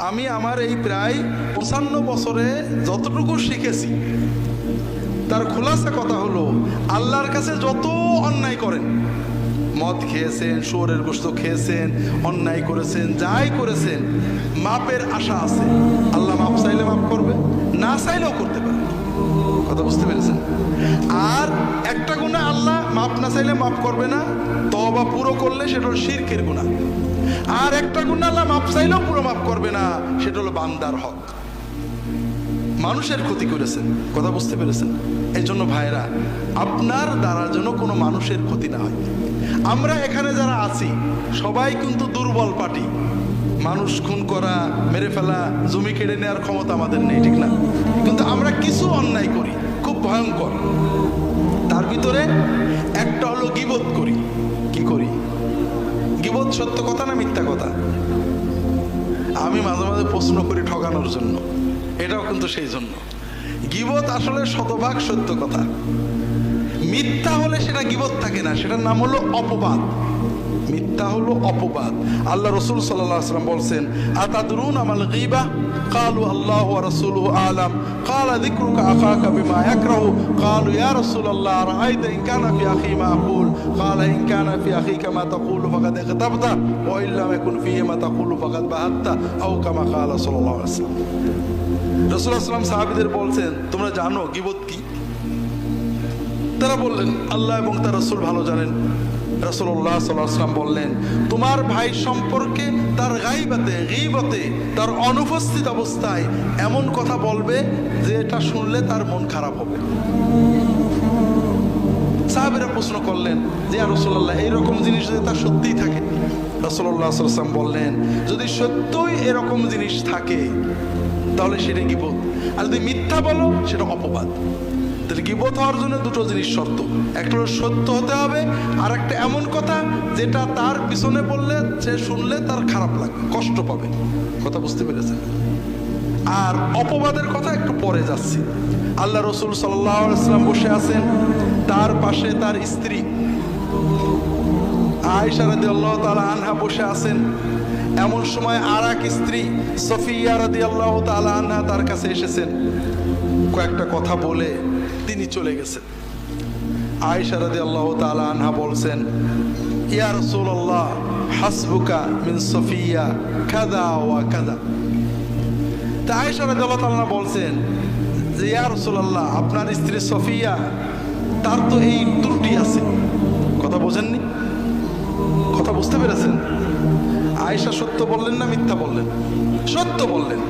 আমি আমার এই প্রায় 55 বছরে যতটুকু শিখেছি তার খোলাসা কথা হলো, আল্লাহর কাছে যত অন্যায় করেন, মদ খেয়েছেন, শুয়োরের গোশত খেয়েছেন, অন্যায় করেছেন, যাই করেছেন, মাপের আশা আছে। আল্লাহ মাপ চাইলে মাপ করবে, না চাইলেও করতে পারে। কথা বুঝতে পেরেছেন? আর একটা গুনাহ আল্লাহ মাপ না চাইলে মাপ করবে না, তওবা পুরো করলে সেটা হলো শিরকের গুনাহ। আর একটা গুনাহ আল্লাহ মাপ চাইলেও পুরো মাপ করবে না, সেটা হলো বান্দার হক, মানুষের ক্ষতি করেছেন। কথা বুঝতে পেরেছেন? এই জন্য ভাইরা, আপনার দ্বারা যেন কোনো মানুষের ক্ষতি না হয়। আমরা এখানে যারা আছি সবাই কিন্তু দুর্বল পার্টি, মানুষ খুন করা, মেরে ফেলা, জমি কেড়ে নেওয়ার ক্ষমতা আমাদের নেই, ঠিক না? কিন্তু আমরা কিছু অন্যায় করি খুব ভয়ঙ্কর। তার ভিতরে একটা হলো গীবত করি। কি করি? গীবত সত্য কথা না মিথ্যা কথা? আমি মাঝে মাঝে প্রশ্ন করি ঠকানোর জন্য, এটাও কিন্তু সেই জন্য। গীবত আসলে শতভাগ সত্য কথা, মিথ্যা হলে সেটা গীবত থাকে না, সেটার নাম হলো অপবাদ। মিথ্যা হলো অপবাদ। আল্লাহ রাসূল সাল্লাল্লাহু আলাইহি ওয়াসাল্লাম বলছেন, আতাদরুনা মাল গীবা? ক্বালু আল্লাহু ওয়া রাসূলুহু আ'লাম। ক্বালা যিকরুকা আখাকা বিমা ইয়াকরাহু। ক্বালু ইয়া রাসূলাল্লাহ রাআইতা ইন কানা ফি আখি মা আকুল। ক্বালা ইন কানা ফি আখিকা মা তাকুলু ফাকাদ ইগতাবতা ওয়া ইন লাম ইয়াকুন ফিহি মা তাকুলু ফাকাদ বাহাত্তা আও কামা ক্বালা সাল্লাল্লাহু আলাইহি ওয়াসাল্লাম। রাসূলুল্লাহ সাল্লাল্লাহু আলাইহি ওয়াসাল্লাম সাহাবীদের বলছেন, তোমরা জানো গীবত কি? তারা বললেন, আল্লাহ এবং তার রাসূল ভালো জানেন। রাসূলুল্লাহ সাল্লাল্লাহু আলাইহি ওয়াসাল্লাম বললেন, তোমার ভাই সম্পর্কে তার গাইবাতে, গীবতে, তার অনুপস্থিত অবস্থায় এমন কথা বলবে যে এটা শুনলে তার মন খারাপ হবে। সাহাবীরা প্রশ্ন করলেন যে ইয়া রাসূলুল্লাহ, এইরকম জিনিস যদি তার সত্যিই থাকে? রাসূলুল্লাহ সাল্লাল্লাহু আলাইহি ওয়াসাল্লাম বললেন, যদি সত্যই এরকম জিনিস থাকে তাহলে সেটা গীবত, আর যদি মিথ্যা বলো সেটা অপবাদ। তাহলে গীবত হওয়ার জন্য দুটো জিনিস শর্ত, একটা হলো সত্য হতে হবে, আর একটা এমন কথা যেটা তার পিছনে বললে সে শুনলে তার খারাপ লাগবে, কষ্ট পাবে। কথা বুঝতে পেরেছেন? আর অপবাদের কথা একটু পরে যাচ্ছি। আল্লাহ রাসূল সাল্লাল্লাহু আলাইহি ওয়াসাল্লাম বসে আছেন, তার পাশে তার স্ত্রী আয়েশা রাদিয়াল্লাহু তাআলা আনহা বসে আছেন। এমন সময় আর এক স্ত্রী সফিয়া রাদিয়াল্লাহু তাআলা আনহা তার কাছে এসেছেন, কয়েকটা কথা বলে তিনি চলে গেছেন। আয়েশা রাদিয়াল্লাহু তাআলা আনহা বলছেন, ইয়া রাসূলুল্লাহ হাসবুকা মিন সফিয়া কাযা ওয়া কাযা। তা আয়েশা রাদিয়াল্লাহু তাআলা বলছেন যে ইয়া রাসূলুল্লাহ, আপনার স্ত্রী সফিয়া, তার তো এই ত্রুটি আছে। কথা বোঝেননি? কথা বুঝতে পেরেছেন? আয়েশা সত্য বললেন না মিথ্যা বললেন? সত্য বললেন।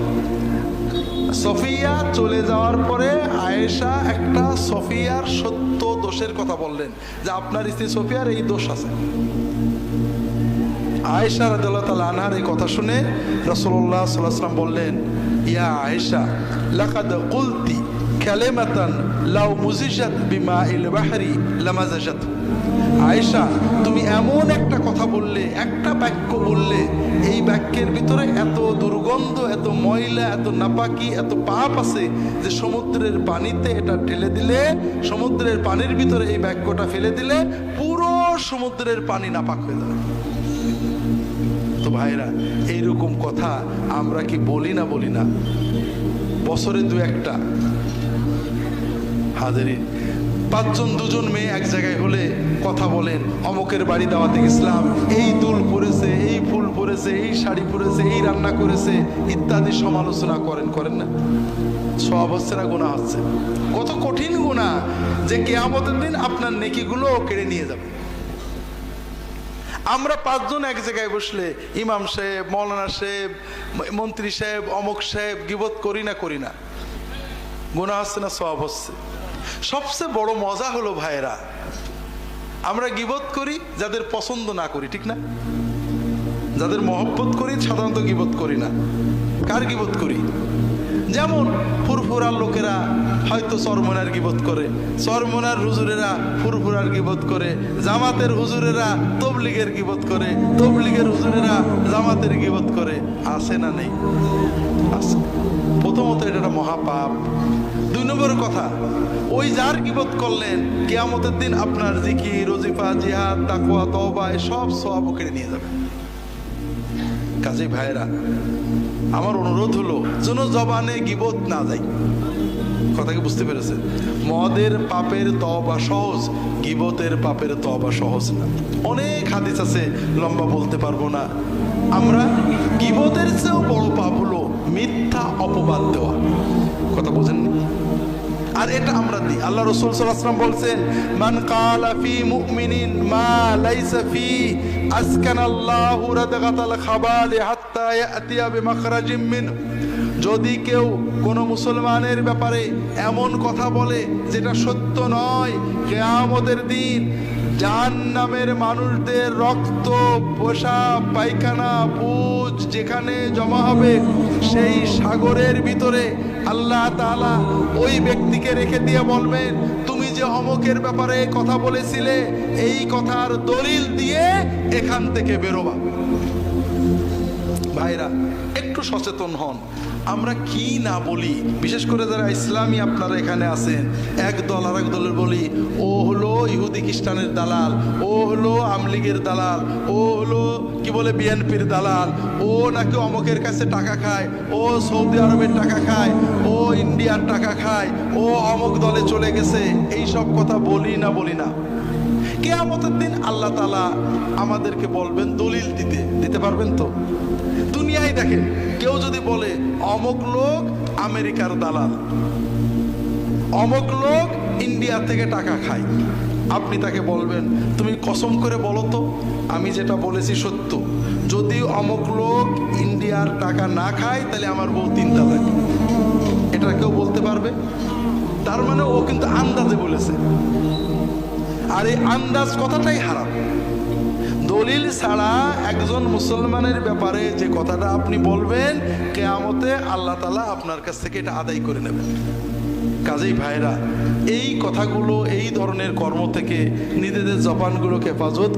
সফিয়া চলে যাওয়ার পরে আয়েশা একটা সফিয়ার সত্য দোষের কথা বললেন যে আপনার স্ত্রী সফিয়ার এই দোষ আছে। আয়েশা রাদিয়াল্লাহু তাআলা আনহার এই কথা শুনে রাসূলুল্লাহ সাল্লাল্লাহু আলাইহি ওয়াসাল্লাম বললেন, ইয়া আয়েশা লাকাদ কুলতি কালিমাতান লাউ মুজিজাত বিমাইল বাহরি লামাজাজাত। আয়েশা, তুমি এমন একটা কথা বললে, একটা বাক্য বললে, এই বাক্যের ভিতরে এত দুর্গন্ধ, এত ময়লা, এত নাপাকি, এত পাপ আছে যে সমুদ্রের পানিতে এটা ঢেলে দিলে, সমুদ্রের পানির ভিতরে এই বাক্যটা ফেলে দিলে পুরো সমুদ্রের পানি নাপাক হয়ে যাবে। তো ভাইরা, এইরকম কথা আমরা কি বলি না? বলি না? বছরে দু একটা। হাজারিন, 5 জন 2 জন মেয়ে এক জায়গায় হলে কথা বলেন, অমকের বাড়ি দাওয়াতে ইসলাম, এই দুল পরেছে, এই ফুল পরেছে, এই শাড়ি পরেছে, এই রান্না করেছে ইত্যাদি সমালোচনা করেন না? সওয়াব হচ্ছে না গুনাহ হচ্ছে? কত কঠিন গুনাহ যে কিয়ামতের দিন আপনার নেকিগুলো কেড়ে নিয়ে যাবে। আমরা 5 জন এক জায়গায় বসলে ইমাম সাহেব, মৌলানা সাহেব, মন্ত্রী সাহেব, অমক সাহেব গীবত করি না? গুনাহ হচ্ছে না সওয়াব হচ্ছে? সবচেয়ে বড় মজা হলো ভাইরা, আমরা গীবত করি যাদের পছন্দ না করি, ঠিক না? যাদের মহব্বত করি সাধারণত গীবত করি না। কার গীবত করি? যেমন ফুরফুরার লোকেরা হয়তো চরমনার গীবত করে, চরমনার হুজুরেরা ফুরফুরার গীবত করে, জামাতের হুজুরেরা তবলিগের গীবত করে, তবলিগের হুজুরেরা জামাতের গীবত করে। আছে না নেই? আছে। প্রথমত এটা একটা মহাপাপ। 2 নম্বর কথা, ওই যার গীবত করলেন কিয়ামতের দিন আপনার জিকির, ওজিফা, জিহাদ, তাকওয়া, তওবা সব সওয়াব কেড়ে নিয়ে যাবে। কাজেই ভাইরা, আমার অনুরোধ হলো যেন জবানে গীবত না যায়। কথা কি বুঝতে পেরেছেন? মদের পাপের তওবা সহজ, গীবতের পাপের তওবা সহজ না। অনেক হাদিস আছে, লম্বা বলতে পারবো না। আমরা গীবতের চেয়েও বড় পাপ হলো মিথ্যা অপবাদ দেওয়া। কথা বোঝেননি? আর এটা আমরা দিই। আল্লাহ রাসূল সাল্লাল্লাহু আলাইহি ওয়াসাল্লাম বলছেন, মান কালা ফি মুমিনিন মা লাইসা ফি আসকানাল্লাহু রাদগাতাল খাবালি হাত্তা ইয়াতিয়া বিমাখরাজিম মিন। যদি কেউ কোনো মুসলমানের ব্যাপারে এমন কথা বলে যেটা সত্য নয়, কিয়ামতের দিন জাহান্নামের মানুষদের রক্ত, পেশাব, পায়খানা, পুজ যেখানে জমা হবে সেই সাগরের ভিতরে আল্লাহ তাআলা ওই ব্যক্তিকে রেখে দিয়ে বলবেন, তুমি যে অমুকের ব্যাপারে কথা বলেছিলে এই কথার দলিল দিয়ে এখান থেকে বেরোবা। ভাইরা একটু সচেতন হন। আমরা কি না বলি, বিশেষ করে যারা ইসলামী আপনারা এখানে আছেন, এক দল আর এক দলের বলি ও হলো ইহুদি খ্রিস্টানের দালাল, ও হলো আমলিগের দালাল, ও হলো কি বলে বিএনপির দালাল, ও নাকি অমুকের কাছে টাকা খায়, ও সৌদি আরবের টাকা খায়, ও ইন্ডিয়ার টাকা খায়, ও অমুক দলে চলে গেছে। এই সব কথা বলি না বলি না? কিয়ামতের দিন আল্লাহ তাআলা আমাদেরকে বলবেন দলিল দিতে পারবেন তো? দুনিয়ায় দেখেন, কেউ যদি বলে অমুক লোক আমেরিকার দালাল, অমুক লোক ইন্ডিয়া থেকে টাকা খায়, আপনি তাকে বলবেন তুমি কসম করে বলো তো আমি যেটা বলেছি সত্য। যদি অমুক লোক ইন্ডিয়ার টাকা না খায় তাহলে আমার বউ 3 তালাক। এটা কেউ বলতে পারবে? তার মানে ও কিন্তু আন্দাজে বলেছে। আর এই আন্দাজ কথাটাই হারাম। দলিল ছাড়া একজন মুসলমানের ব্যাপারে যে কথাটা আপনি বলবেন, কিয়ামতে আল্লাহ তাআলা আপনার কাছ থেকে এটা আদায় করে নেবেন। কাজেই ভাইরা, এই কথাগুলো, এই ধরনের কর্ম থেকে নিজেদের জবানগুলোকে হেফাজত